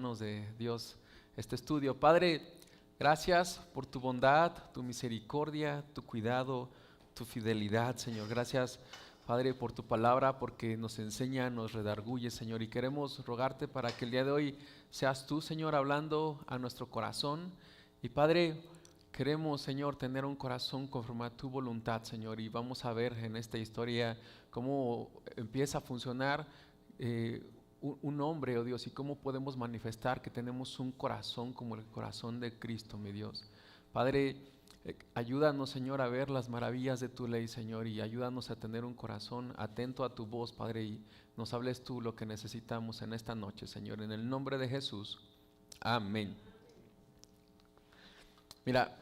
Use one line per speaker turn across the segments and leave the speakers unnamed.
manos de Dios este estudio. Padre, gracias por tu bondad, tu misericordia, tu cuidado, tu fidelidad, Señor. Gracias, Padre, por tu palabra, porque nos enseña, nos redarguye, Señor. Y queremos rogarte para que el día de hoy seas tú, Señor, hablando a nuestro corazón. Y Padre, queremos, Señor, tener un corazón conforme a tu voluntad, Señor. Y vamos a ver en esta historia cómo empieza a funcionar un hombre, oh Dios, y cómo podemos manifestar que tenemos un corazón como el corazón de Cristo, mi Dios. Padre, ayúdanos, Señor, a ver las maravillas de tu ley, Señor, y ayúdanos a tener un corazón atento a tu voz, Padre, y nos hables tú lo que necesitamos en esta noche, Señor, en el nombre de Jesús. Amén. Mira,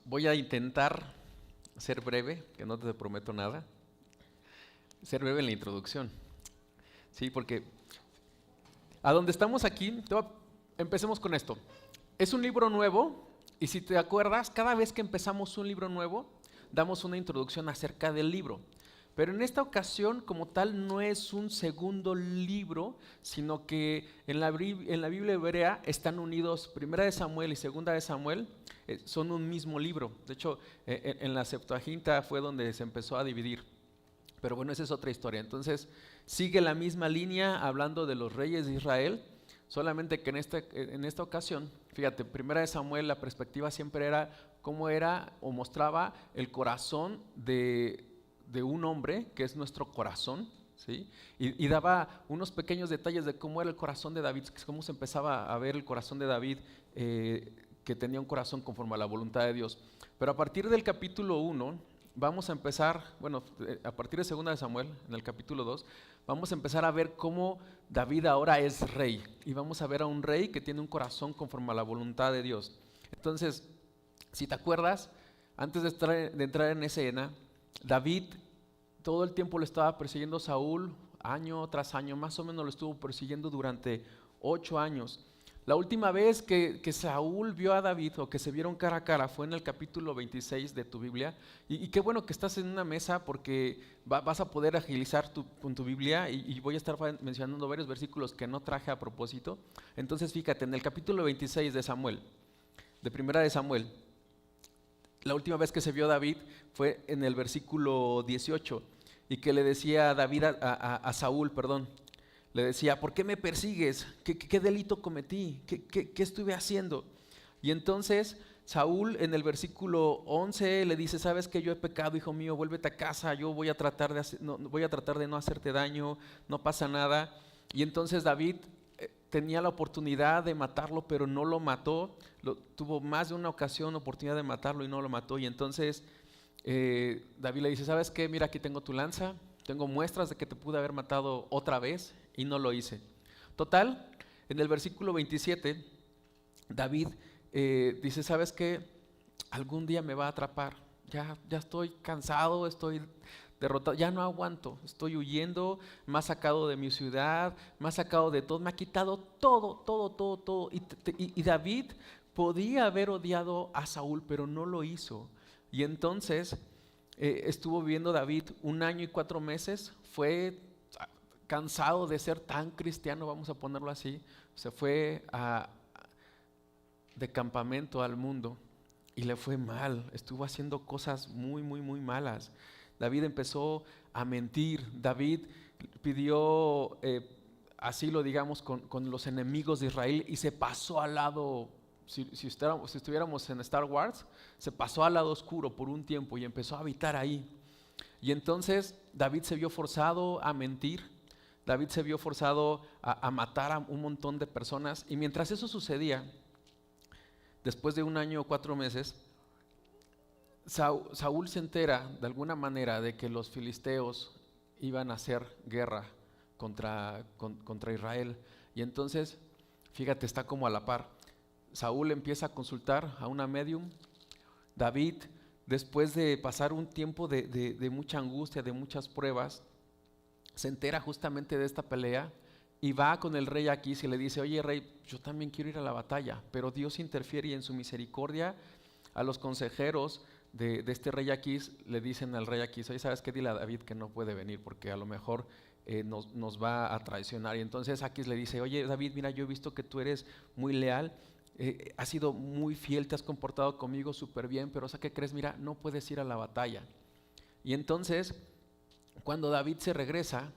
voy a intentar ser breve, que no te prometo nada, ser breve en la introducción, sí, porque a donde estamos aquí, empecemos con esto. Es un libro nuevo y si te acuerdas, cada vez que empezamos un libro nuevo, damos una introducción acerca del libro. Pero en esta ocasión, como tal, no es un segundo libro, sino que en la Biblia hebrea están unidos, Primera de Samuel y Segunda de Samuel, son un mismo libro. De hecho, en la Septuaginta fue donde se empezó a dividir. Pero bueno, esa es otra historia. Entonces, sigue la misma línea hablando de los reyes de Israel, solamente que en esta ocasión, fíjate, Primera de Samuel, la perspectiva siempre era cómo era o mostraba el corazón de un hombre, que es nuestro corazón, ¿sí? Y daba unos pequeños detalles de cómo era el corazón de David, cómo se empezaba a ver el corazón de David, que tenía un corazón conforme a la voluntad de Dios. Pero a partir del capítulo 1, vamos a empezar, bueno, a partir de 2 de Samuel, en el capítulo 2, vamos a empezar a ver cómo David ahora es rey. Y vamos a ver a un rey que tiene un corazón conforme a la voluntad de Dios. Entonces, si te acuerdas, antes de entrar en escena, David todo el tiempo lo estaba persiguiendo Saúl, año tras año, más o menos lo estuvo persiguiendo durante 8 años. La última vez que Saúl vio a David o que se vieron cara a cara fue en el capítulo 26 de tu Biblia. Y qué bueno que estás en una mesa porque vas a poder agilizar con tu Biblia y voy a estar mencionando varios versículos que no traje a propósito. Entonces fíjate, en el capítulo 26 de Samuel, de Primera de Samuel, la última vez que se vio a David fue en el versículo 18 y que le decía David a Saúl, perdón. Le decía, ¿por qué me persigues? ¿Qué delito cometí? ¿Qué estuve haciendo? Y entonces Saúl en el versículo 11 le dice, ¿sabes que yo he pecado, hijo mío? Vuélvete a casa, yo voy a tratar de no hacerte daño, no pasa nada. Y entonces David tenía la oportunidad de matarlo, pero no lo mató. Tuvo más de una ocasión oportunidad de matarlo y no lo mató. Y entonces David le dice, ¿sabes qué? Mira, aquí tengo tu lanza, tengo muestras de que te pude haber matado otra vez y no lo hice. Total, en el versículo 27, David dice, ¿sabes qué? Algún día me va a atrapar, ya estoy cansado, estoy derrotado, ya no aguanto, estoy huyendo, me ha sacado de mi ciudad, me ha sacado de todo, me ha quitado todo. Y David podía haber odiado a Saúl, pero no lo hizo. Y entonces estuvo viviendo David 1 año y 4 meses, fue cansado de ser tan cristiano, vamos a ponerlo así, se fue de campamento al mundo y le fue mal, estuvo haciendo cosas muy malas. David empezó a mentir, David pidió asilo, digamos, con los enemigos de Israel y se pasó al lado. Si estuviéramos en Star Wars, se pasó al lado oscuro por un tiempo y empezó a habitar ahí. Y entonces David se vio forzado a mentir, David se vio forzado a matar a un montón de personas. Y mientras eso sucedía, después de 1 año o 4 meses, Saúl se entera de alguna manera de que los filisteos iban a hacer guerra contra Israel. Y entonces, fíjate, está como a la par. Saúl empieza a consultar a una medium. David, después de pasar un tiempo de mucha angustia, de muchas pruebas, se entera justamente de esta pelea y va con el rey Aquís y le dice, oye rey, yo también quiero ir a la batalla, pero Dios interfiere y en su misericordia a los consejeros de este rey Aquís le dicen al rey Aquís, oye, ¿sabes qué? Dile a David que no puede venir porque a lo mejor nos va a traicionar. Y entonces Aquis le dice, oye David, mira, yo he visto que tú eres muy leal, has sido muy fiel, te has comportado conmigo súper bien, pero ¿qué crees? Mira, no puedes ir a la batalla. Y entonces, cuando David se regresa,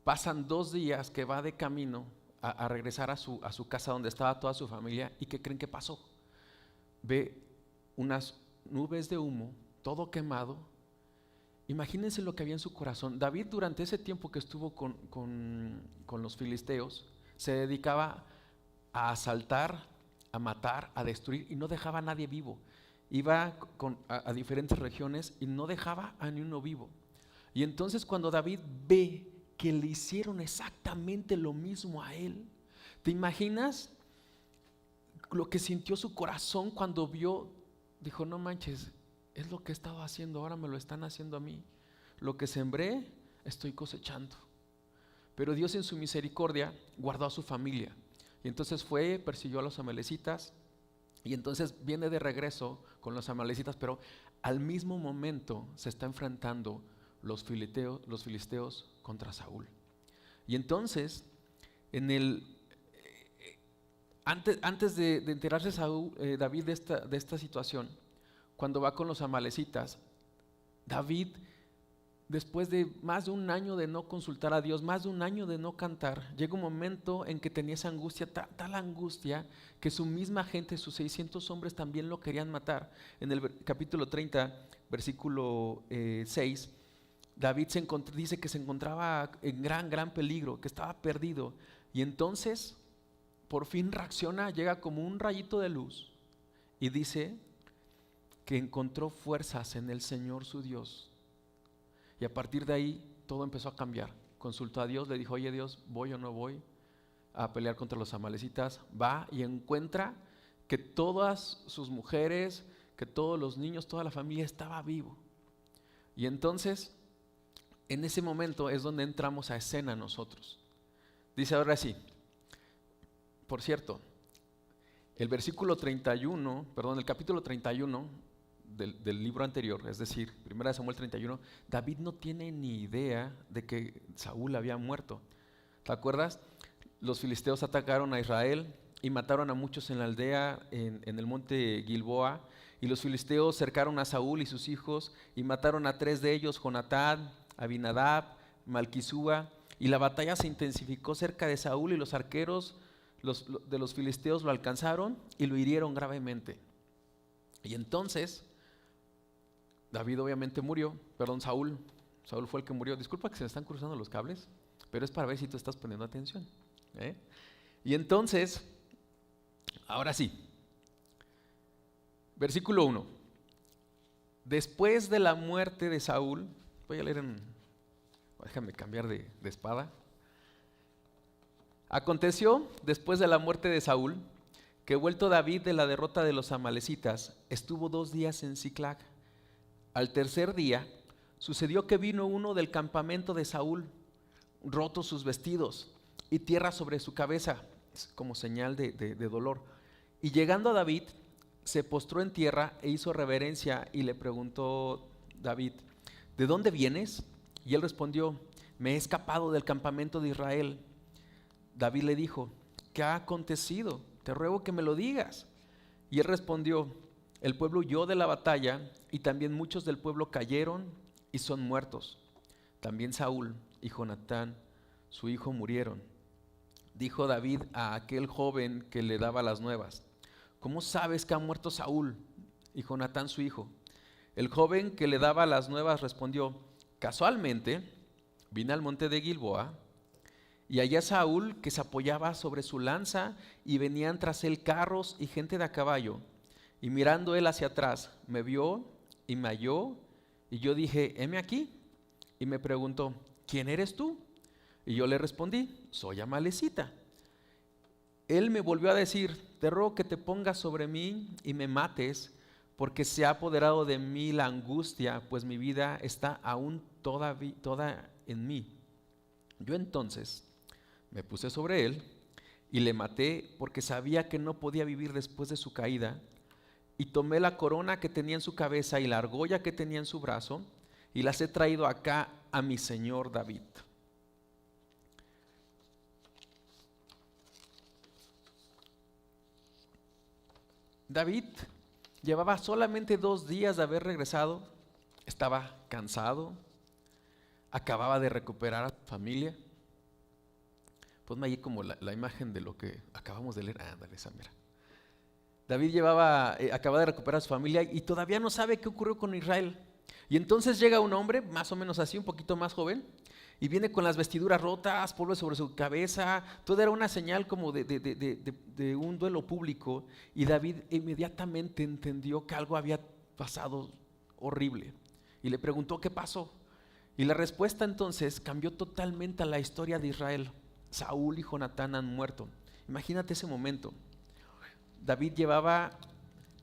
pasan 2 días que va de camino a regresar a su casa donde estaba toda su familia. ¿Y qué creen que pasó? Ve unas nubes de humo, todo quemado. Imagínense lo que había en su corazón. David, durante ese tiempo que estuvo con los filisteos, se dedicaba a asaltar, a matar, a destruir, y no dejaba a nadie vivo. Iba a diferentes regiones y no dejaba a ni uno vivo. Y entonces cuando David ve que le hicieron exactamente lo mismo a él, ¿te imaginas lo que sintió su corazón cuando vio? Dijo, no manches, es lo que he estado haciendo, ahora me lo están haciendo a mí. Lo que sembré, estoy cosechando. Pero Dios en su misericordia guardó a su familia. Y entonces fue, persiguió a los amalecitas, y entonces viene de regreso con los amalecitas, pero al mismo momento se está enfrentando los filisteos contra Saúl. Y entonces, antes de enterarse David de esta situación, cuando va con los amalecitas, David, después de más de 1 año de no consultar a Dios, más de 1 año de no cantar, llega un momento en que tenía esa angustia, tal angustia, que su misma gente, sus 600 hombres también lo querían matar. En el capítulo 30, versículo 6, David dice que se encontraba en gran peligro, que estaba perdido. Y entonces, por fin reacciona, llega como un rayito de luz y dice que encontró fuerzas en el Señor su Dios. Y a partir de ahí todo empezó a cambiar. Consultó a Dios, le dijo, oye Dios, ¿voy o no voy a pelear contra los amalecitas? Va y encuentra que todas sus mujeres, que todos los niños, toda la familia estaba vivo. Y entonces, en ese momento es donde entramos a escena nosotros. Dice ahora sí, por cierto, el capítulo 31 del libro anterior, es decir, 1 Samuel 31, David no tiene ni idea de que Saúl había muerto. ¿Te acuerdas? Los filisteos atacaron a Israel y mataron a muchos en la aldea, en el monte Gilboa, y los filisteos cercaron a Saúl y sus hijos y mataron a 3 de ellos, Jonatán, Abinadab, Malquisúa, y la batalla se intensificó cerca de Saúl y los arqueros de los filisteos lo alcanzaron y lo hirieron gravemente. Y entonces David obviamente murió, Saúl fue el que murió. Disculpa que se me están cruzando los cables, pero es para ver si tú estás poniendo atención, ¿eh? Y entonces, ahora sí, versículo 1. Después de la muerte de Saúl, voy a leer déjame cambiar de espada. Aconteció después de la muerte de Saúl, que vuelto David de la derrota de los amalecitas, estuvo 2 días en Siclag. Al tercer día, sucedió que vino uno del campamento de Saúl, rotos sus vestidos y tierra sobre su cabeza, como señal de dolor. Y llegando a David, se postró en tierra e hizo reverencia y le preguntó David, ¿de dónde vienes? Y él respondió, me he escapado del campamento de Israel. David le dijo, ¿qué ha acontecido? Te ruego que me lo digas. Y él respondió, el pueblo huyó de la batalla y también muchos del pueblo cayeron y son muertos. También Saúl y Jonatán, su hijo, murieron. Dijo David a aquel joven que le daba las nuevas, ¿cómo sabes que ha muerto Saúl y Jonatán, su hijo? El joven que le daba las nuevas respondió, casualmente vine al monte de Gilboa y hallé a Saúl que se apoyaba sobre su lanza y venían tras él carros y gente de a caballo. Y mirando él hacia atrás, me vio y me halló, y yo dije, heme aquí. Y me preguntó, ¿quién eres tú? Y yo le respondí, soy amalecita. Él me volvió a decir, te ruego que te pongas sobre mí y me mates, porque se ha apoderado de mí la angustia, pues mi vida está aún toda en mí. Yo entonces me puse sobre él y le maté, porque sabía que no podía vivir después de su caída. Y tomé la corona que tenía en su cabeza y la argolla que tenía en su brazo y las he traído acá a mi señor David. David llevaba solamente 2 días de haber regresado, estaba cansado, acababa de recuperar a su familia. Ponme ahí como la imagen de lo que acabamos de leer. Ándale, esa mira. David acaba de recuperar a su familia y todavía no sabe qué ocurrió con Israel. Y entonces llega un hombre, más o menos así, un poquito más joven, y viene con las vestiduras rotas, polvo sobre su cabeza. Todo era una señal como de un duelo público. Y David inmediatamente entendió que algo había pasado horrible. Y le preguntó qué pasó. Y la respuesta entonces cambió totalmente a la historia de Israel. Saúl y Jonatán han muerto. Imagínate ese momento. David llevaba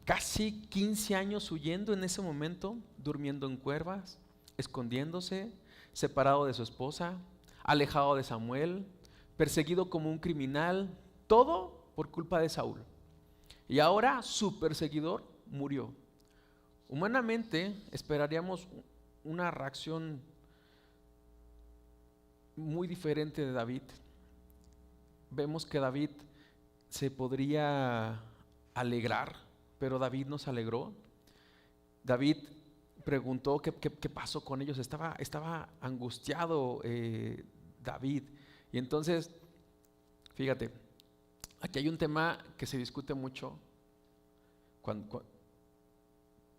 casi 15 años huyendo en ese momento, durmiendo en cuevas, escondiéndose, separado de su esposa, alejado de Samuel, perseguido como un criminal, todo por culpa de Saúl. Y ahora su perseguidor murió. Humanamente esperaríamos una reacción muy diferente de David. Vemos que David se podría alegrar, pero David no se alegró. David preguntó qué pasó con ellos. Estaba angustiado David. Y entonces, fíjate, aquí hay un tema que se discute mucho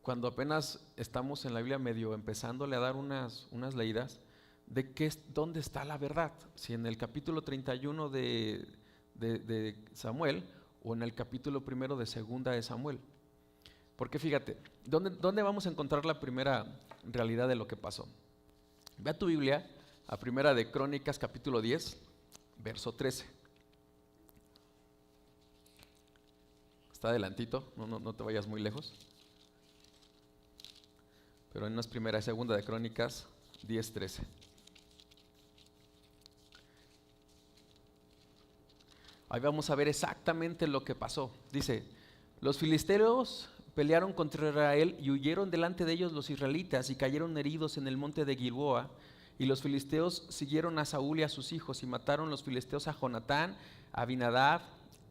cuando apenas estamos en la Biblia medio empezándole a dar unas leídas de dónde está la verdad, si en el capítulo 31 de Samuel o en el capítulo 1 de segunda de Samuel. Porque fíjate, ¿dónde vamos a encontrar la primera realidad de lo que pasó? Ve a tu Biblia, a Primera de Crónicas capítulo 10, verso 13. Está adelantito, no te vayas muy lejos. Pero no es Primera, es Segunda de Crónicas 10, 13. Ahí vamos a ver exactamente lo que pasó. Dice, los filisteos pelearon contra Israel y huyeron delante de ellos los israelitas y cayeron heridos en el monte de Gilboa. Y los filisteos siguieron a Saúl y a sus hijos y mataron los filisteos a Jonatán, a Abinadab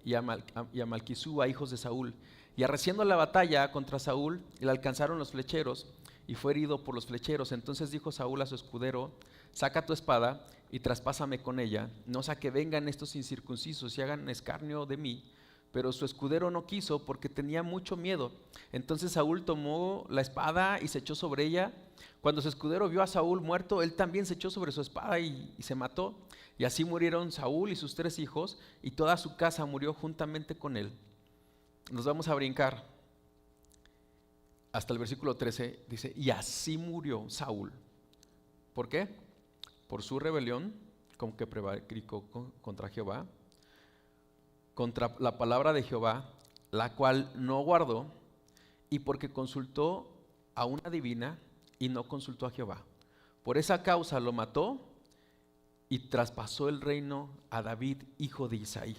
y a Malquisúa, hijos de Saúl. Y arreciando la batalla contra Saúl, le alcanzaron los flecheros y fue herido por los flecheros. Entonces dijo Saúl a su escudero, saca tu espada y traspásame con ella, no sea que vengan estos incircuncisos y hagan escarnio de mí. Pero su escudero no quiso porque tenía mucho miedo. Entonces Saúl tomó la espada y se echó sobre ella. Cuando su escudero vio a Saúl muerto, él también se echó sobre su espada y se mató. Y así murieron Saúl y sus 3 hijos, y toda su casa murió juntamente con él. Nos vamos a brincar hasta el versículo 13, dice, y así murió Saúl. ¿Por qué? Por su rebelión, como que prevaricó contra Jehová, contra la palabra de Jehová, la cual no guardó, y porque consultó a una divina y no consultó a Jehová. Por esa causa lo mató y traspasó el reino a David, hijo de Isaí.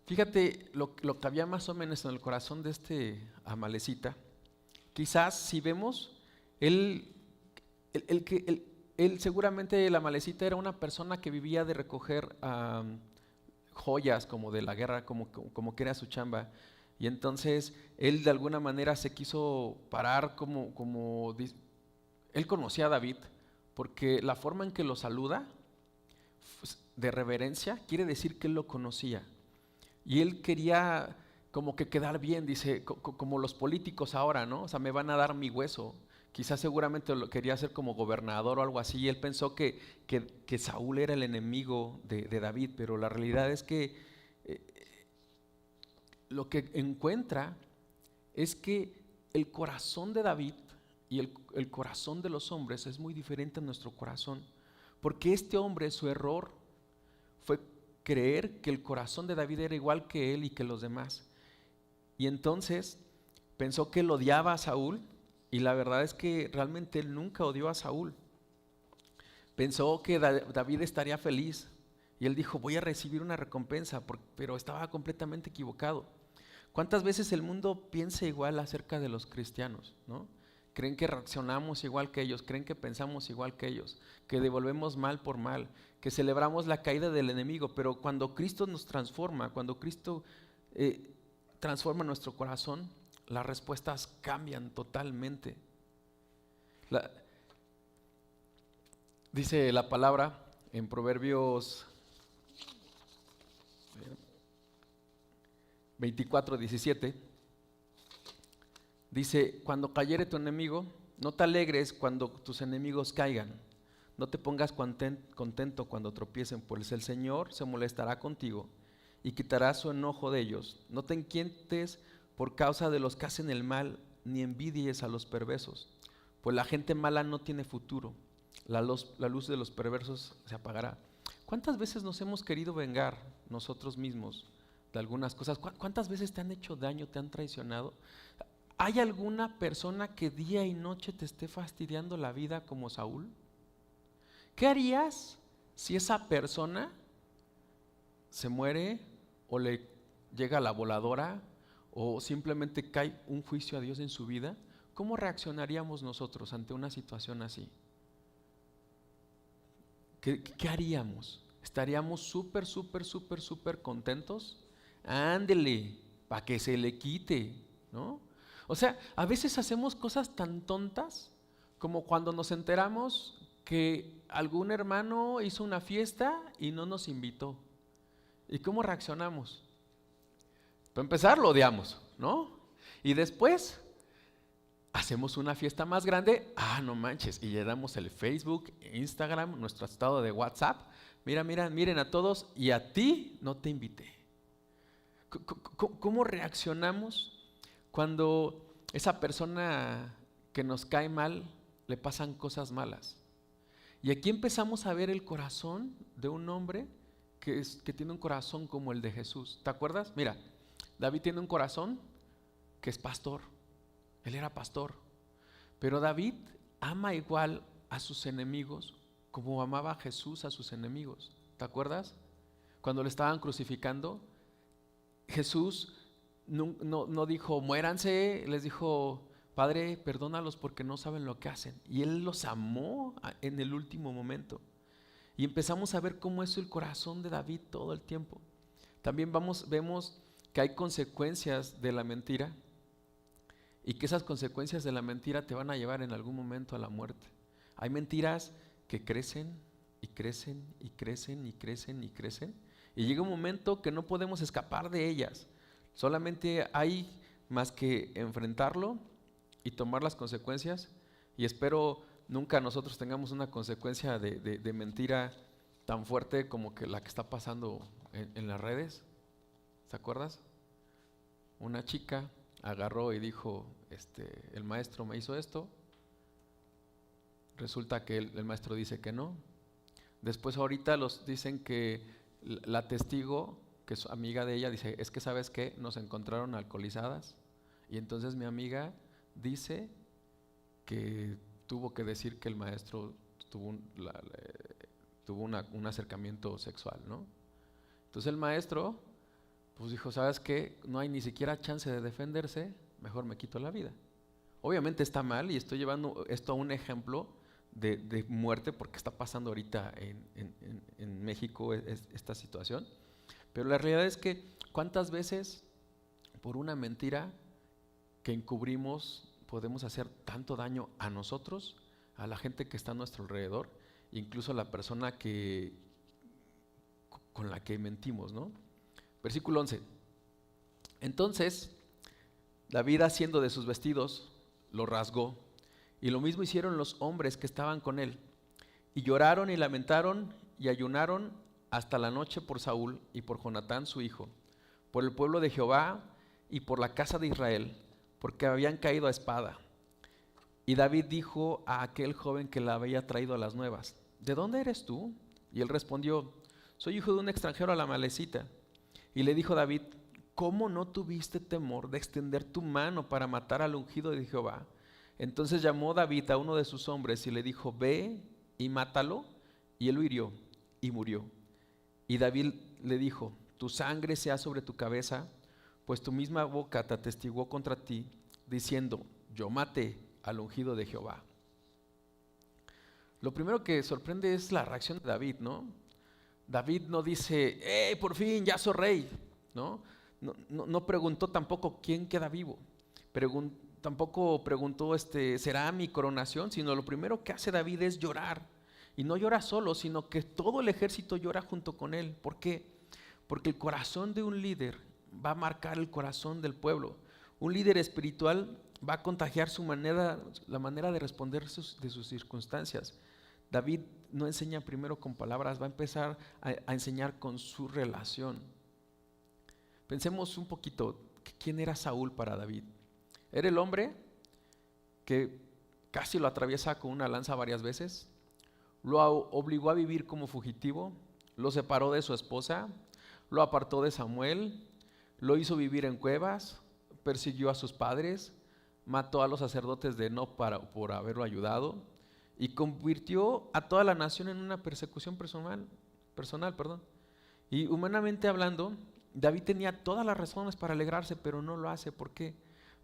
Fíjate lo que había más o menos en el corazón de este amalecita. Quizás si vemos, él seguramente el amalecita era una persona que vivía de recoger joyas como de la guerra, como que era su chamba. Y entonces él de alguna manera se quiso parar él conocía a David, porque la forma en que lo saluda de reverencia quiere decir que él lo conocía. Y él quería como que quedar bien, dice, como los políticos ahora, ¿no? O sea, me van a dar mi hueso. Quizás seguramente lo quería hacer como gobernador o algo así. Y él pensó que Saúl era el enemigo de David, pero la realidad es que lo que encuentra es que el corazón de David y el corazón de los hombres es muy diferente a nuestro corazón. Porque este hombre, su error fue creer que el corazón de David era igual que él y que los demás. Y entonces pensó que él odiaba a Saúl, y la verdad es que realmente él nunca odió a Saúl. Pensó que David estaría feliz y él dijo, voy a recibir una recompensa, pero estaba completamente equivocado. ¿Cuántas veces el mundo piensa igual acerca de los cristianos, ¿no? Creen que reaccionamos igual que ellos, creen que pensamos igual que ellos, que devolvemos mal por mal, que celebramos la caída del enemigo, pero cuando Cristo nos transforma, cuando Cristo transforma nuestro corazón, las respuestas cambian totalmente. Dice la palabra en Proverbios 24:17, dice: cuando cayere tu enemigo, no te alegres cuando tus enemigos caigan, no te pongas contento cuando tropiecen, pues el Señor se molestará contigo y quitará su enojo de ellos. No te inquietes por causa de los que hacen el mal, ni envidies a los perversos, pues la gente mala no tiene futuro. La luz de los perversos se apagará. ¿Cuántas veces nos hemos querido vengar nosotros mismos de algunas cosas? ¿Cuántas veces te han hecho daño, te han traicionado? ¿Hay alguna persona que día y noche te esté fastidiando la vida como Saúl? ¿Qué harías si esa persona se muere o le llega la voladora o simplemente cae un juicio a Dios en su vida? ¿Cómo reaccionaríamos nosotros ante una situación así? ¿Qué haríamos? ¿Estaríamos súper contentos? Ándele, para que se le quite, ¿no? O sea, a veces hacemos cosas tan tontas como cuando nos enteramos que algún hermano hizo una fiesta y no nos invitó. ¿Y cómo reaccionamos? Para empezar, lo odiamos, ¿no? Y después hacemos una fiesta más grande, no manches, y llenamos el Facebook, Instagram, nuestro estado de WhatsApp. Miren a todos, y a ti no te invité. ¿Cómo reaccionamos cuando esa persona que nos cae mal le pasan cosas malas? Y aquí empezamos a ver el corazón de un hombre que tiene un corazón como el de Jesús. ¿Te acuerdas? Mira, David tiene un corazón que es pastor. Él era pastor. Pero David ama igual a sus enemigos como amaba Jesús a sus enemigos. ¿Te acuerdas? Cuando le estaban crucificando, Jesús no dijo muéranse, les dijo: Padre, perdónalos porque no saben lo que hacen. Y Él los amó en el último momento. Y empezamos a ver cómo es el corazón de David todo el tiempo. También vemos que hay consecuencias de la mentira y que esas consecuencias de la mentira te van a llevar en algún momento a la muerte. Hay mentiras que crecen y crecen y crecen y crecen y crecen, y llega un momento que no podemos escapar de ellas. Solamente hay más que enfrentarlo y tomar las consecuencias, y espero nunca nosotros tengamos una consecuencia de mentira tan fuerte como que la que está pasando en las redes. ¿Te acuerdas? Una chica agarró y dijo: el maestro me hizo esto. Resulta que el maestro dice que no. Después ahorita dicen que la testigo, que es amiga de ella, dice: es que ¿sabes qué? Nos encontraron alcoholizadas, y entonces mi amiga dice que tuvo que decir que el maestro tuvo un acercamiento sexual, ¿no? Entonces el maestro pues dijo: ¿sabes qué? No hay ni siquiera chance de defenderse, mejor me quito la vida. Obviamente está mal, y estoy llevando esto a un ejemplo de muerte porque está pasando ahorita en México esta situación. Pero la realidad es que ¿cuántas veces por una mentira que encubrimos podemos hacer tanto daño a nosotros, a la gente que está a nuestro alrededor, incluso a la persona con la que mentimos, ¿no? Versículo 11. Entonces David, haciendo de sus vestidos, los rasgó, y lo mismo hicieron los hombres que estaban con él, y lloraron y lamentaron y ayunaron hasta la noche por Saúl y por Jonatán su hijo, por el pueblo de Jehová y por la casa de Israel, porque habían caído a espada. Y David dijo a aquel joven que le había traído las nuevas: ¿de dónde eres tú? Y él respondió: soy hijo de un extranjero a la Amalecita. Y le dijo David: ¿cómo no tuviste temor de extender tu mano para matar al ungido de Jehová? Entonces llamó David a uno de sus hombres y le dijo: ve y mátalo. Y él lo hirió y murió. Y David le dijo: tu sangre sea sobre tu cabeza, pues tu misma boca te atestiguó contra ti, diciendo: yo maté al ungido de Jehová. Lo primero que sorprende es la reacción de David, ¿no? David no dice: por fin, ya soy rey, ¿no? no preguntó tampoco quién queda vivo. Tampoco preguntó, ¿será mi coronación? Sino lo primero que hace David es llorar. Y no llora solo, sino que todo el ejército llora junto con él. ¿Por qué? Porque el corazón de un líder va a marcar el corazón del pueblo. Un líder espiritual va a contagiar la manera de responder de sus circunstancias. David no enseña primero con palabras, va a empezar a enseñar con su relación. Pensemos un poquito, ¿quién era Saúl para David? Era el hombre que casi lo atraviesa con una lanza varias veces, lo obligó a vivir como fugitivo, lo separó de su esposa, lo apartó de Samuel, lo hizo vivir en cuevas, persiguió a sus padres, mató a los sacerdotes de Nob por haberlo ayudado y convirtió a toda la nación en una persecución personal. Y humanamente hablando, David tenía todas las razones para alegrarse, pero no lo hace. ¿Por qué?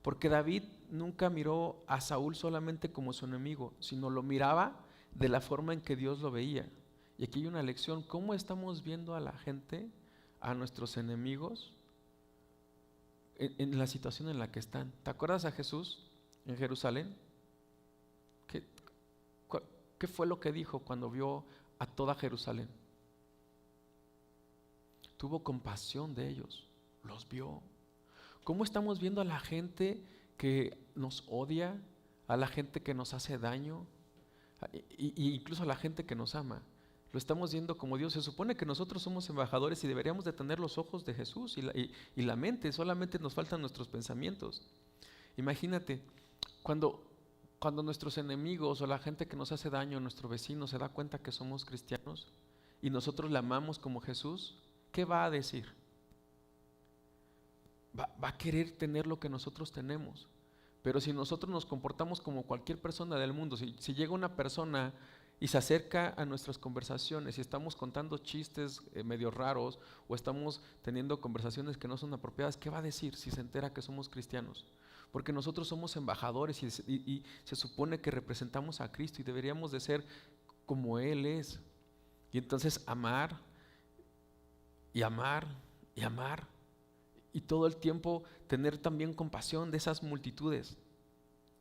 Porque David nunca miró a Saúl solamente como su enemigo, sino lo miraba de la forma en que Dios lo veía. Y aquí hay una lección: ¿cómo estamos viendo a la gente, a nuestros enemigos, en la situación en la que están? ¿Te acuerdas a Jesús en Jerusalén? ¿Qué fue lo que dijo cuando vio a toda Jerusalén? Tuvo compasión de ellos, los vio. ¿Cómo estamos viendo a la gente que nos odia, a la gente que nos hace daño, y incluso a la gente que nos ama? Lo estamos viendo como Dios. Se supone que nosotros somos embajadores y deberíamos de tener los ojos de Jesús y la mente. Solamente nos faltan nuestros pensamientos. Imagínate, cuando nuestros enemigos o la gente que nos hace daño, nuestro vecino, se da cuenta que somos cristianos y nosotros le amamos como Jesús, ¿qué va a decir? Va a querer tener lo que nosotros tenemos. Pero si nosotros nos comportamos como cualquier persona del mundo, si llega una persona y se acerca a nuestras conversaciones y estamos contando chistes medio raros o estamos teniendo conversaciones que no son apropiadas, ¿qué va a decir si se entera que somos cristianos? Porque nosotros somos embajadores y se supone que representamos a Cristo y deberíamos de ser como Él es. Y entonces amar y amar y amar, y todo el tiempo tener también compasión de esas multitudes.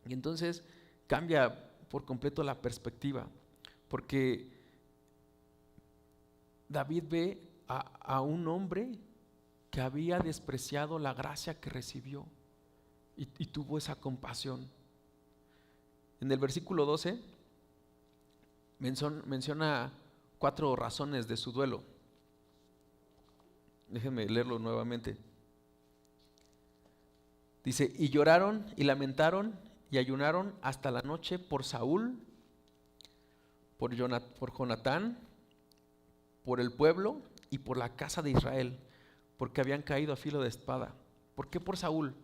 Y entonces cambia por completo la perspectiva, porque David ve a un hombre que había despreciado la gracia que recibió y tuvo esa compasión. En el versículo 12 menciona 4 razones de su duelo. Déjenme leerlo nuevamente. Dice: y lloraron y lamentaron y ayunaron hasta la noche por Saúl, por Jonatán, por el pueblo y por la casa de Israel, porque habían caído a filo de espada. ¿Por qué por Saúl?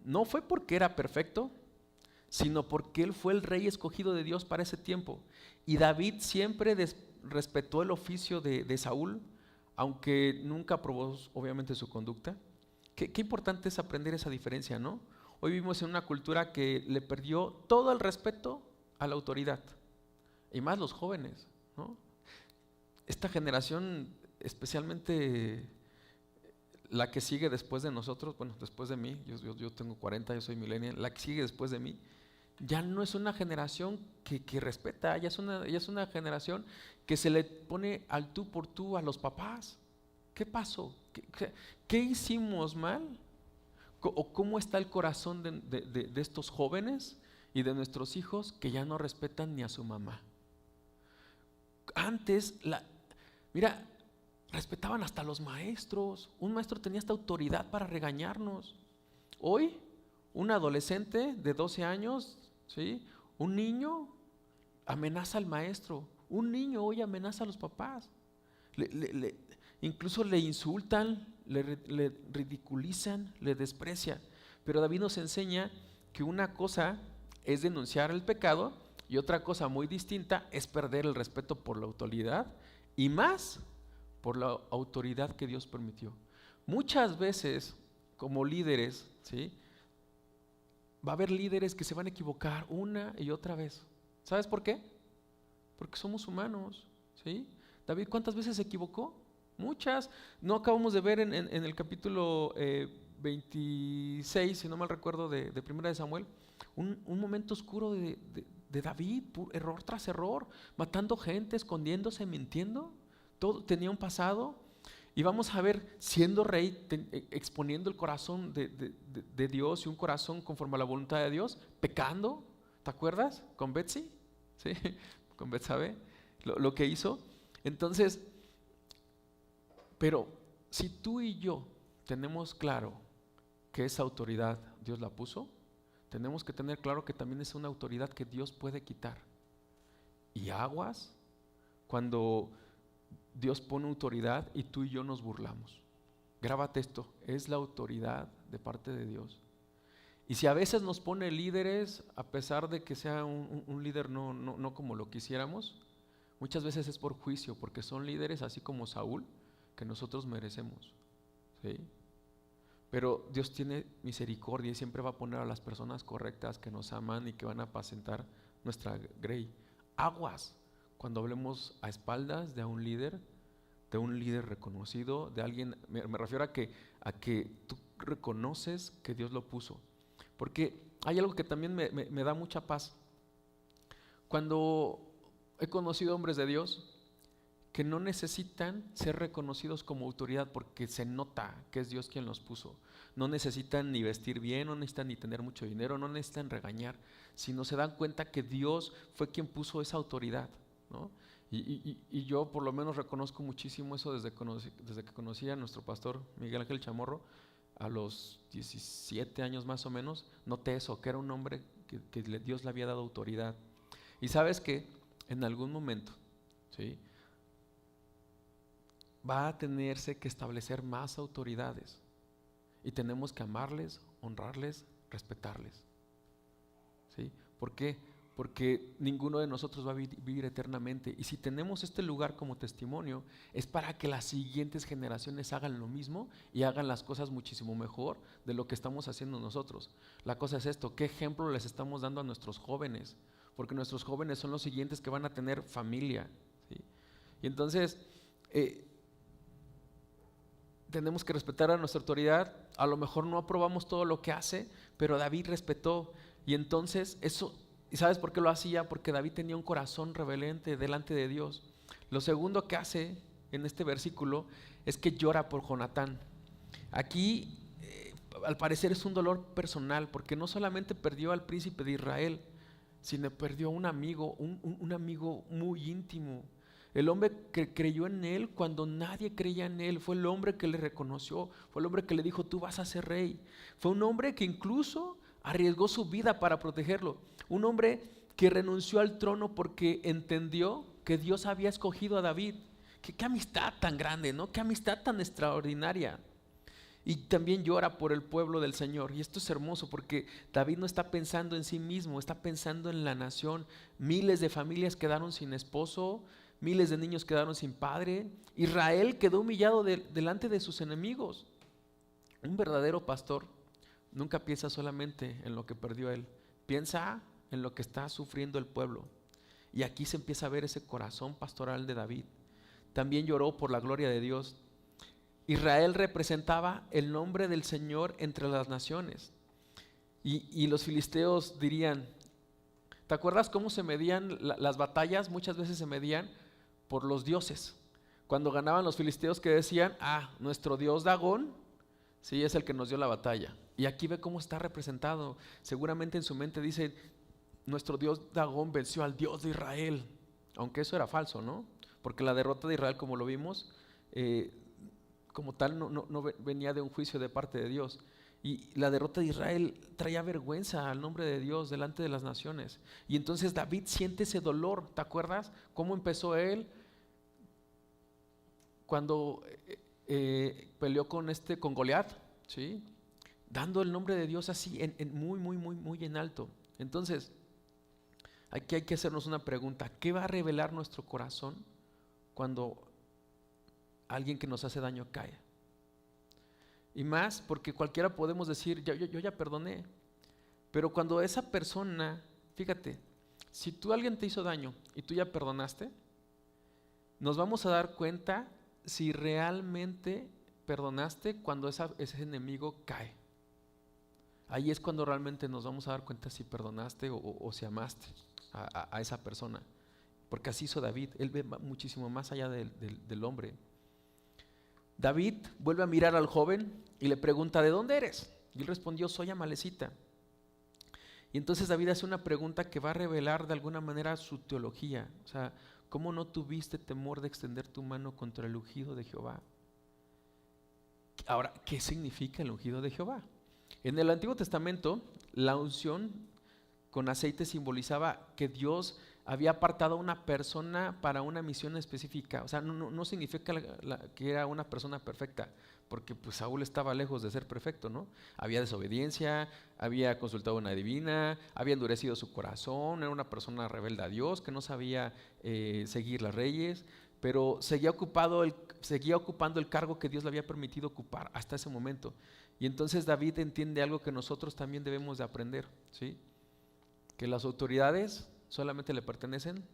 No fue porque era perfecto, sino porque él fue el rey escogido de Dios para ese tiempo. Y David siempre respetó el oficio de Saúl, aunque nunca aprobó obviamente su conducta. Qué importante es aprender esa diferencia, ¿no? Hoy vivimos en una cultura que le perdió todo el respeto a la autoridad, y más los jóvenes, ¿no? Esta generación, especialmente la que sigue después de nosotros, bueno, después de mí, yo tengo 40, yo soy millennial, la que sigue después de mí, ya no es una generación que respeta, ya es una generación que se le pone al tú por tú a los papás. ¿Qué pasó? ¿Qué hicimos mal? ¿O cómo está el corazón de estos jóvenes y de nuestros hijos que ya no respetan ni a su mamá? Antes, mira, respetaban hasta los maestros. Un maestro tenía esta autoridad para regañarnos. Hoy, un adolescente de 12 años, ¿sí?, un niño amenaza al maestro. Un niño hoy amenaza a los papás. Incluso le insultan, le ridiculizan, le desprecian. Pero David nos enseña que una cosa es denunciar el pecado y otra cosa muy distinta es perder el respeto por la autoridad, y más por la autoridad que Dios permitió. Muchas veces, como líderes, ¿sí?, va a haber líderes que se van a equivocar una y otra vez. ¿Sabes por qué? Porque somos humanos, ¿sí? David, ¿cuántas veces se equivocó? muchas. No acabamos de ver en el capítulo 26, si no mal recuerdo, de Primera de Samuel, un momento oscuro de David, error tras error, matando gente, escondiéndose, mintiendo. Todo tenía un pasado. Y vamos a ver, siendo rey, exponiendo el corazón de Dios y un corazón conforme a la voluntad de Dios, pecando. ¿Te acuerdas? Con Betsy, ¿sí? Con Betsabé, lo que hizo. Entonces, pero si tú y yo tenemos claro que esa autoridad Dios la puso, tenemos que tener claro que también es una autoridad que Dios puede quitar. Y aguas cuando Dios pone autoridad y tú y yo nos burlamos. Grábate esto, es la autoridad de parte de Dios. Y si a veces nos pone líderes, a pesar de que sea un líder no como lo quisiéramos, muchas veces es por juicio, porque son líderes así como Saúl, que nosotros merecemos, ¿sí? Pero Dios tiene misericordia y siempre va a poner a las personas correctas que nos aman y que van a apacentar nuestra grey. Aguas cuando hablemos a espaldas de un líder reconocido, de alguien, me refiero a que tú reconoces que Dios lo puso. Porque hay algo que también me da mucha paz. Cuando he conocido hombres de Dios que no necesitan ser reconocidos como autoridad porque se nota que es Dios quien los puso. No necesitan ni vestir bien, no necesitan ni tener mucho dinero, no necesitan regañar, sino se dan cuenta que Dios fue quien puso esa autoridad, ¿no? Y yo por lo menos reconozco muchísimo eso desde que conocí a nuestro pastor Miguel Ángel Chamorro, a los 17 años más o menos, noté eso, que era un hombre que Dios le había dado autoridad. Y sabes que en algún momento, ¿sí?, va a tenerse que establecer más autoridades y tenemos que amarles, honrarles, respetarles, ¿sí? ¿Por qué? Porque ninguno de nosotros va a vivir eternamente, y si tenemos este lugar como testimonio es para que las siguientes generaciones hagan lo mismo y hagan las cosas muchísimo mejor de lo que estamos haciendo nosotros. La cosa es esto, ¿qué ejemplo les estamos dando a nuestros jóvenes? Porque nuestros jóvenes son los siguientes que van a tener familia, ¿sí? Y entonces tenemos que respetar a nuestra autoridad. A lo mejor no aprobamos todo lo que hace, pero David respetó, y entonces eso, ¿y sabes por qué lo hacía? Porque David tenía un corazón rebelante delante de Dios. Lo segundo que hace en este versículo es que llora por Jonatán. Aquí al parecer es un dolor personal, porque no solamente perdió al príncipe de Israel, sino perdió a un amigo, un amigo muy íntimo. El hombre que creyó en él cuando nadie creía en él, fue el hombre que le reconoció, fue el hombre que le dijo: tú vas a ser rey. Fue un hombre que incluso arriesgó su vida para protegerlo. Un hombre que renunció al trono porque entendió que Dios había escogido a David. Qué amistad tan grande, ¿no? Qué amistad tan extraordinaria. Y también llora por el pueblo del Señor. Y esto es hermoso porque David no está pensando en sí mismo, está pensando en la nación. Miles de familias quedaron sin esposo, miles de niños quedaron sin padre. Israel quedó humillado delante de sus enemigos. Un verdadero pastor nunca piensa solamente en lo que perdió él, piensa en lo que está sufriendo el pueblo. Y aquí se empieza a ver ese corazón pastoral de David. También lloró por la gloria de Dios. Israel representaba el nombre del Señor entre las naciones. Y los filisteos dirían, ¿te acuerdas cómo se medían las batallas? Muchas veces se medían por los dioses. Cuando ganaban los filisteos, que decían: nuestro dios Dagón, sí, es el que nos dio la batalla. Y aquí ve cómo está representado. Seguramente en su mente dice: nuestro dios Dagón venció al Dios de Israel. Aunque eso era falso, ¿no? Porque la derrota de Israel, como lo vimos, como tal no venía de un juicio de parte de Dios. Y la derrota de Israel traía vergüenza al nombre de Dios delante de las naciones. Y entonces David siente ese dolor. ¿Te acuerdas cómo empezó él? Cuando peleó con Goliat, ¿sí?, dando el nombre de Dios así muy en alto. Entonces aquí hay que hacernos una pregunta: ¿qué va a revelar nuestro corazón cuando alguien que nos hace daño cae? Y más porque cualquiera podemos decir: yo ya perdoné, pero cuando esa persona, fíjate, si alguien te hizo daño y tú ya perdonaste, nos vamos a dar cuenta si realmente perdonaste cuando ese enemigo cae. Ahí es cuando realmente nos vamos a dar cuenta si perdonaste o si amaste a esa persona. Porque así hizo David, él ve muchísimo más allá del hombre. David vuelve a mirar al joven y le pregunta, ¿de dónde eres? Y él respondió, soy amalecita. Y entonces David hace una pregunta que va a revelar de alguna manera su teología. O sea, ¿cómo no tuviste temor de extender tu mano contra el ungido de Jehová? Ahora, ¿qué significa el ungido de Jehová? En el Antiguo Testamento, la unción con aceite simbolizaba que Dios había apartado a una persona para una misión específica. O sea, no significa que era una persona perfecta, porque pues Saúl estaba lejos de ser perfecto, ¿no? Había desobediencia, había consultado a una adivina, había endurecido su corazón, era una persona rebelde a Dios, que no sabía seguir las leyes, pero seguía ocupando el cargo que Dios le había permitido ocupar hasta ese momento. Y entonces David entiende algo que nosotros también debemos de aprender, ¿sí? Que las autoridades solamente le pertenecen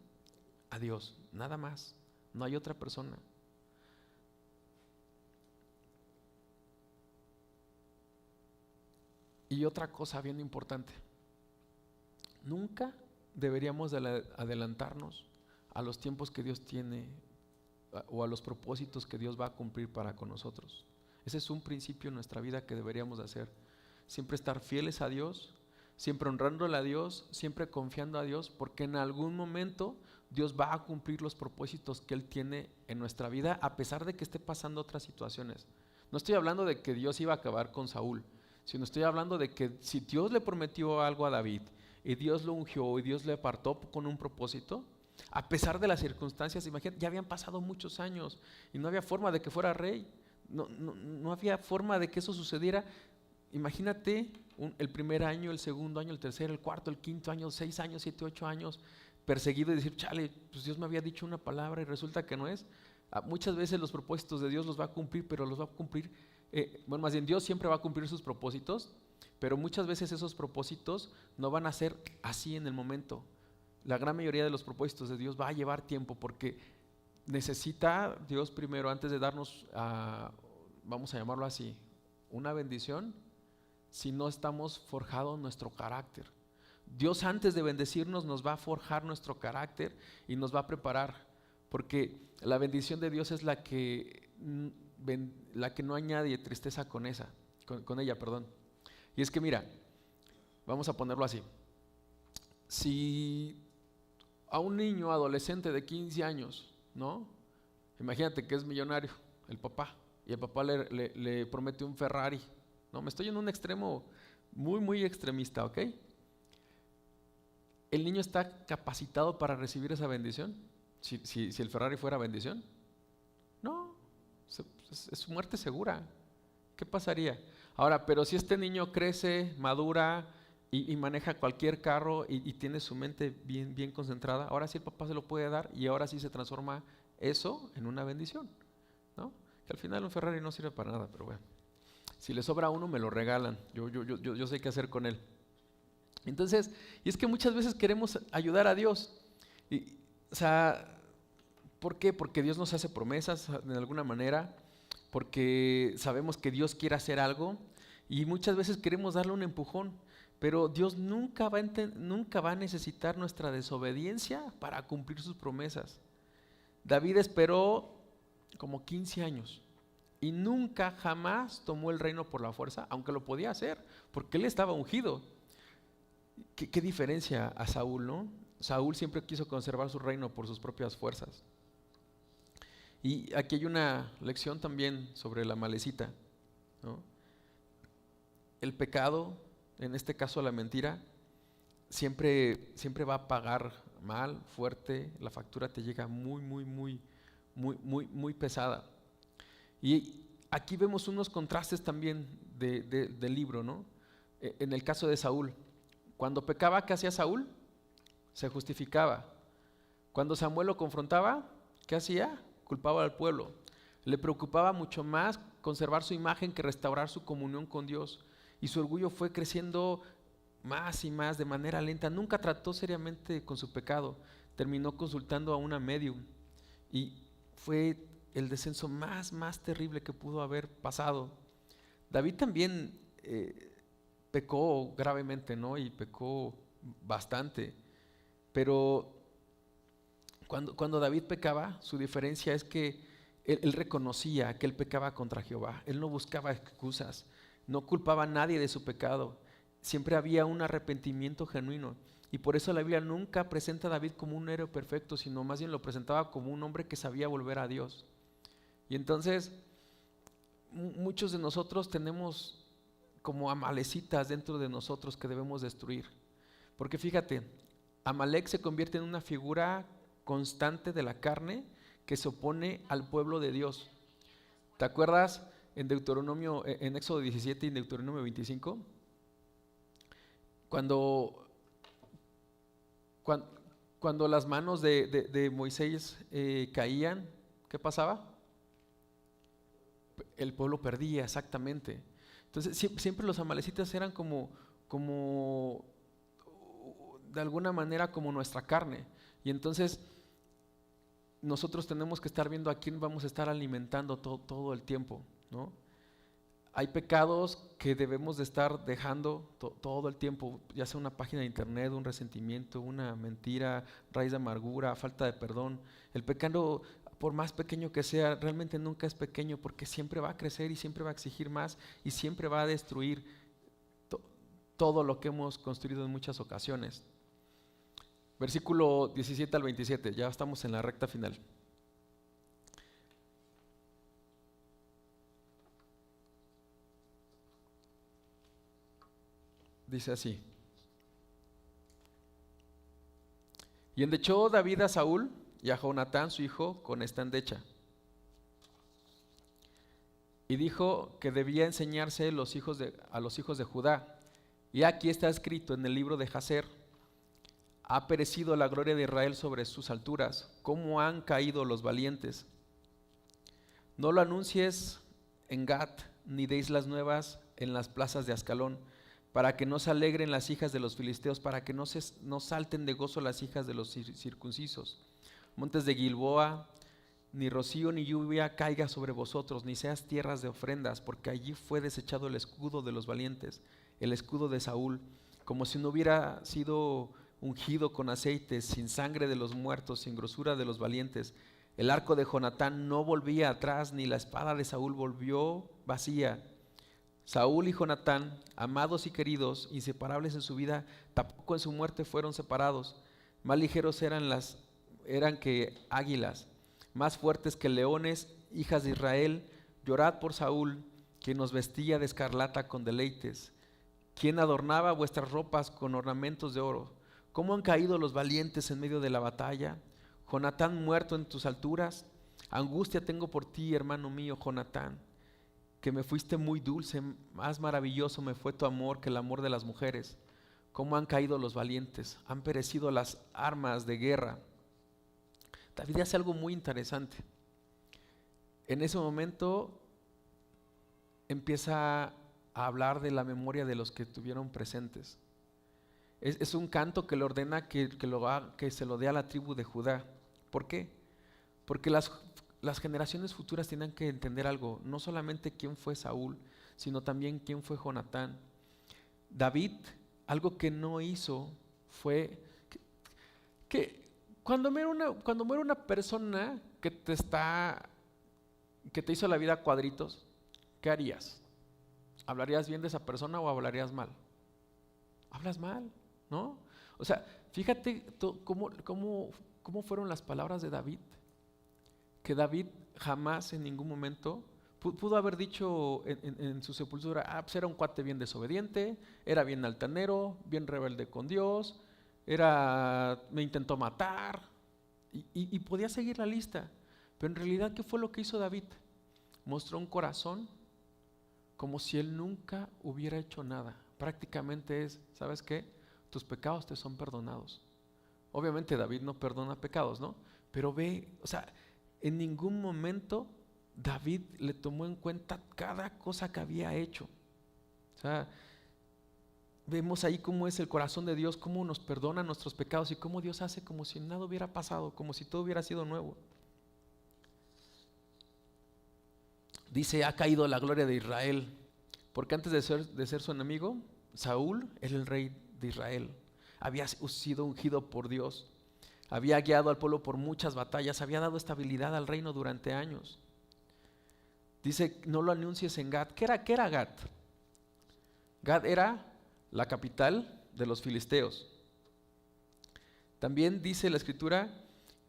a Dios, nada más, no hay otra persona. Y otra cosa bien importante, nunca deberíamos de adelantarnos a los tiempos que Dios tiene o a los propósitos que Dios va a cumplir para con nosotros. Ese es un principio en nuestra vida que deberíamos de hacer. Siempre estar fieles a Dios, siempre honrándole a Dios, siempre confiando a Dios, porque en algún momento Dios va a cumplir los propósitos que Él tiene en nuestra vida, a pesar de que esté pasando otras situaciones. No estoy hablando de que Dios iba a acabar con Saúl, sino estoy hablando de que si Dios le prometió algo a David y Dios lo ungió y Dios le apartó con un propósito, a pesar de las circunstancias, imagínate, ya habían pasado muchos años y no había forma de que fuera rey, no había forma de que eso sucediera. Imagínate el primer año, el segundo año, el tercer, el cuarto, el quinto año, 6 años, 7, 8 años perseguido y decir, chale, pues Dios me había dicho una palabra y resulta que no es. Muchas veces los propósitos de Dios los va a cumplir, pero los va a cumplir, bueno, más bien Dios siempre va a cumplir sus propósitos, pero muchas veces esos propósitos no van a ser así en el momento. La gran mayoría de los propósitos de Dios va a llevar tiempo porque necesita Dios primero, antes de darnos, vamos a llamarlo así, una bendición, si no estamos forjados nuestro carácter. Dios antes de bendecirnos nos va a forjar nuestro carácter y nos va a preparar, porque la bendición de Dios es la que no añade tristeza con ella, perdón. Y es que mira, vamos a ponerlo así. Si a un niño adolescente de 15 años, ¿no? Imagínate que es millonario el papá y el papá le promete un Ferrari, ¿no? Me estoy en un extremo muy, muy extremista, ¿ok? ¿El niño está capacitado para recibir esa bendición? Si el Ferrari fuera bendición. No, es muerte segura. ¿Qué pasaría? Ahora, pero si este niño crece, madura y maneja cualquier carro y tiene su mente bien, bien concentrada, ahora sí el papá se lo puede dar y ahora sí se transforma eso en una bendición, ¿no? Que al final un Ferrari no sirve para nada, pero bueno. Si le sobra uno, me lo regalan. Yo sé qué hacer con él. Entonces, y es que muchas veces queremos ayudar a Dios. O sea, ¿por qué? Porque Dios nos hace promesas de alguna manera, porque sabemos que Dios quiere hacer algo y muchas veces queremos darle un empujón, pero Dios nunca va a necesitar nuestra desobediencia para cumplir sus promesas. David esperó como 15 años y nunca jamás tomó el reino por la fuerza, aunque lo podía hacer, porque él estaba ungido. ¿Qué diferencia a Saúl, no? Saúl siempre quiso conservar su reino por sus propias fuerzas. Y aquí hay una lección también sobre la malecita, ¿no? El pecado, en este caso la mentira, siempre va a pagar mal, fuerte, la factura te llega muy pesada. Y aquí vemos unos contrastes también del libro, ¿no? En el caso de Saúl, cuando pecaba, ¿qué hacía Saúl? Se justificaba. Cuando Samuel lo confrontaba, ¿qué hacía? Culpaba al pueblo. Le preocupaba mucho más conservar su imagen que restaurar su comunión con Dios. Y su orgullo fue creciendo más y más de manera lenta. Nunca trató seriamente con su pecado. Terminó consultando a una medium. Y fue el descenso más terrible que pudo haber pasado. David también pecó gravemente, ¿no? Y pecó bastante. Pero cuando David pecaba, su diferencia es que él reconocía que él pecaba contra Jehová. Él no buscaba excusas, no culpaba a nadie de su pecado. Siempre había un arrepentimiento genuino. Y por eso la Biblia nunca presenta a David como un héroe perfecto, sino más bien lo presentaba como un hombre que sabía volver a Dios. Y entonces, muchos de nosotros tenemos como amalecitas dentro de nosotros que debemos destruir. Porque fíjate, Amalec se convierte en una figura constante de la carne que se opone al pueblo de Dios. ¿Te acuerdas en Deuteronomio, en Éxodo 17 y en Deuteronomio 25? Cuando las manos de Moisés caían, ¿qué pasaba? El pueblo perdía, exactamente. Entonces siempre los amalecitas eran como de alguna manera como nuestra carne. Y entonces nosotros tenemos que estar viendo a quién vamos a estar alimentando todo el tiempo, ¿no? Hay pecados que debemos de estar dejando todo el tiempo, ya sea una página de internet, un resentimiento, una mentira, raíz de amargura, falta de perdón. El pecado, por más pequeño que sea, realmente nunca es pequeño, porque siempre va a crecer y siempre va a exigir más y siempre va a destruir todo lo que hemos construido en muchas ocasiones. Versículo 17 al 27, ya estamos en la recta final. Dice así: y endechó David a Saúl y a Jonatán su hijo con esta endecha, y dijo que debía enseñarse a los hijos de Judá. Y aquí está escrito en el libro de Jaser: ha perecido la gloria de Israel sobre sus alturas, cómo han caído los valientes. No lo anuncies en Gat, ni deis las nuevas en las plazas de Ascalón, para que no se alegren las hijas de los filisteos, para que no salten de gozo las hijas de los circuncisos. Montes de Gilboa, ni rocío ni lluvia caiga sobre vosotros, ni seas tierras de ofrendas, porque allí fue desechado el escudo de los valientes, el escudo de Saúl, como si no hubiera sido ungido con aceite, sin sangre de los muertos, sin grosura de los valientes. El arco de Jonatán no volvía atrás, ni la espada de Saúl volvió vacía. Saúl y Jonatán, amados y queridos, inseparables en su vida, tampoco en su muerte fueron separados. Más ligeros eran que águilas, más fuertes que leones, hijas de Israel. Llorad por Saúl, que nos vestía de escarlata con deleites, quien adornaba vuestras ropas con ornamentos de oro. ¿Cómo han caído los valientes en medio de la batalla? Jonatán muerto en tus alturas. Angustia tengo por ti, hermano mío, Jonatán, que me fuiste muy dulce, más maravilloso me fue tu amor que el amor de las mujeres. ¿Cómo han caído los valientes? Han perecido las armas de guerra. David hace algo muy interesante. En ese momento empieza a hablar de la memoria de los que estuvieron presentes. Es un canto que le ordena que se lo dé a la tribu de Judá. ¿Por qué? Porque las generaciones futuras tienen que entender algo, no solamente quién fue Saúl, sino también quién fue Jonatán. David, algo que no hizo fue que cuando muere una persona que te hizo la vida a cuadritos, ¿qué harías? ¿Hablarías bien de esa persona o hablarías mal? Hablas mal, ¿no? O sea, fíjate cómo fueron las palabras de David. Que David jamás en ningún momento pudo haber dicho en su sepultura: pues era un cuate bien desobediente, era bien altanero, bien rebelde con Dios, me intentó matar, y podía seguir la lista. Pero en realidad, ¿qué fue lo que hizo David? Mostró un corazón como si él nunca hubiera hecho nada. Prácticamente ¿sabes qué? Tus pecados te son perdonados. Obviamente David no perdona pecados, ¿no? Pero o sea, en ningún momento David le tomó en cuenta cada cosa que había hecho. O sea, vemos ahí cómo es el corazón de Dios, cómo nos perdona nuestros pecados y cómo Dios hace como si nada hubiera pasado, como si todo hubiera sido nuevo. Dice, ha caído la gloria de Israel, porque antes de ser su enemigo, Saúl era el rey de Israel. Había sido ungido por Dios, había guiado al pueblo por muchas batallas, había dado estabilidad al reino durante años. Dice, no lo anuncies en Gat. ¿Qué era Gat? Gat era la capital de los filisteos. También dice la escritura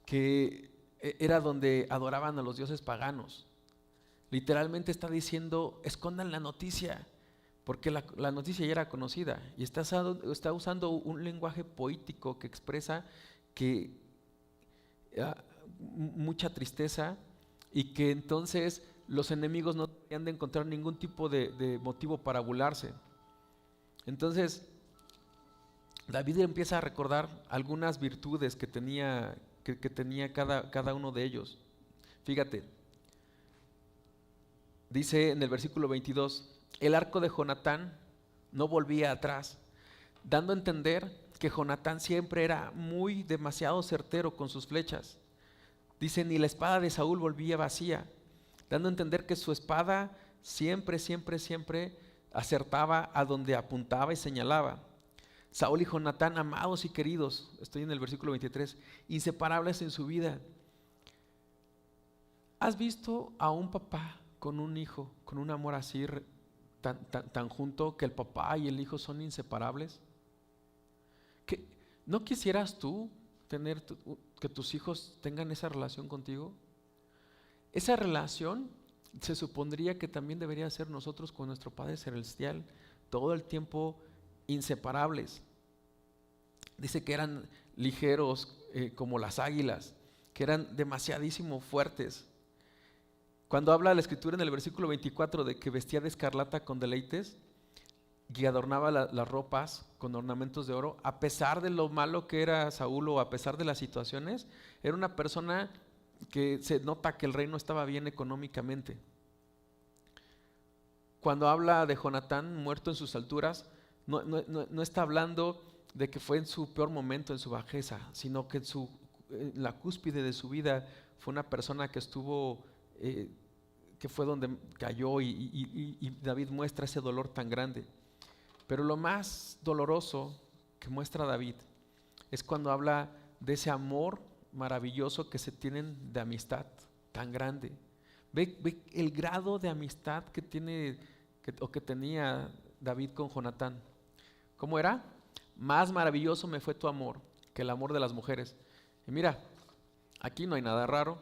que era donde adoraban a los dioses paganos. Literalmente está diciendo, escondan la noticia, porque la noticia ya era conocida. Y está usando un lenguaje poético que expresa que mucha tristeza, y que entonces los enemigos no han de encontrar ningún tipo de motivo para burlarse. Entonces David empieza a recordar algunas virtudes que tenía cada uno de ellos. Fíjate, dice en el versículo 22, el arco de Jonatán no volvía atrás, dando a entender que Jonatán siempre era demasiado certero con sus flechas. Dice, ni la espada de Saúl volvía vacía, dando a entender que su espada siempre acertaba a donde apuntaba y señalaba. Saúl y Jonatán, amados y queridos, estoy en el versículo 23, inseparables en su vida. ¿Has visto a un papá con un hijo, con un amor así tan junto, que el papá y el hijo son inseparables? ¿No quisieras tú que tus hijos tengan esa relación contigo? Esa relación se supondría que también debería ser nosotros con nuestro Padre Celestial, todo el tiempo inseparables. Dice que eran ligeros como las águilas, que eran demasiadísimo fuertes. Cuando habla la escritura en el versículo 24 de que vestía de escarlata con deleites y adornaba las ropas con ornamentos de oro, a pesar de lo malo que era Saúl o a pesar de las situaciones, era una persona que se nota que el reino estaba bien económicamente. Cuando habla de Jonatán muerto en sus alturas, no está hablando de que fue en su peor momento, en su bajeza, sino que en la cúspide de su vida fue una persona que estuvo, que fue donde cayó, y David muestra ese dolor tan grande. Pero lo más doloroso que muestra David es cuando habla de ese amor maravilloso que se tienen de amistad tan grande. Ve el grado de amistad que tenía David con Jonatán. ¿Cómo era? Más maravilloso me fue tu amor que el amor de las mujeres. Y mira, aquí no hay nada raro.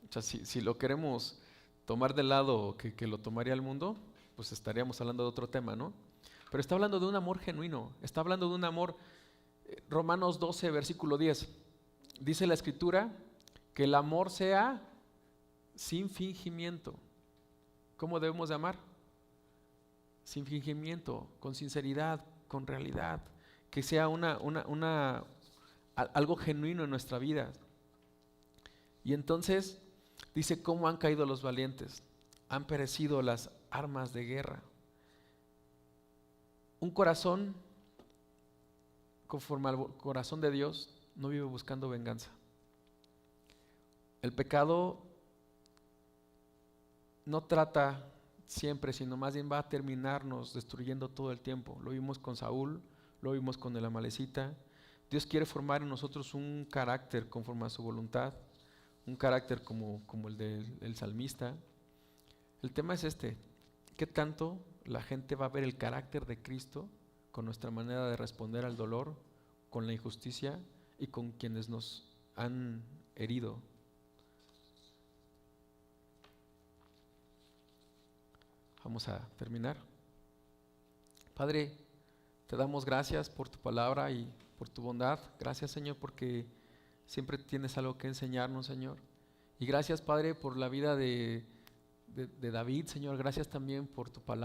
O sea, si lo queremos tomar del lado que lo tomaría el mundo, pues estaríamos hablando de otro tema, ¿no? Pero está hablando de un amor genuino, está hablando de un amor. Romanos 12, versículo 10, dice la escritura que el amor sea sin fingimiento. ¿Cómo debemos de amar? Sin fingimiento, con sinceridad, con realidad, que sea algo genuino en nuestra vida. Y entonces dice, ¿cómo han caído los valientes? Han perecido las armas de guerra. Un corazón conforme al corazón de Dios no vive buscando venganza. El pecado no trata siempre, sino más bien va a terminarnos destruyendo todo el tiempo. Lo vimos con Saúl, lo vimos con el amalecita. Dios quiere formar en nosotros un carácter conforme a su voluntad, un carácter como el del salmista. El tema es ¿qué tanto la gente va a ver el carácter de Cristo con nuestra manera de responder al dolor, con la injusticia y con quienes nos han herido? Vamos a terminar. Padre, te damos gracias por tu palabra y por tu bondad. Gracias, Señor, porque siempre tienes algo que enseñarnos, Señor. Y gracias, Padre, por la vida de David, Señor. Gracias también por tu palabra.